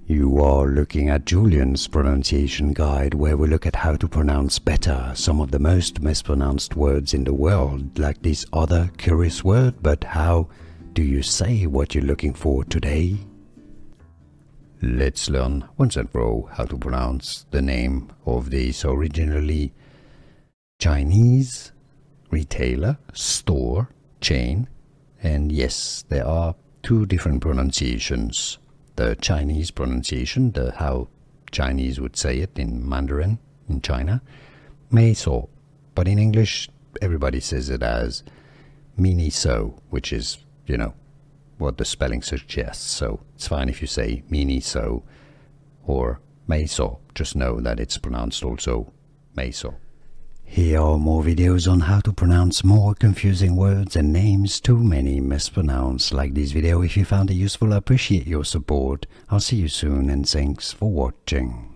You are looking at Julian's pronunciation guide, where we look at how to pronounce better some of the most mispronounced words in the world, like this other curious word. But how do you say what you're looking for today? Let's learn once and for all how to pronounce the name of this originally Chinese retailer, store, chain. And yes, there are two different pronunciations. The Chinese pronunciation, the how Chinese would say it in Mandarin in China, Miniso. But in English, everybody says it as Miniso, which is, what the spelling suggests. So it's fine if you say Miniso or Meiso. Just know that it's pronounced also Meiso. Here are more videos on how to pronounce more confusing words and names too many mispronounced. Like this video if you found it useful. I appreciate your support. I'll see you soon and thanks for watching.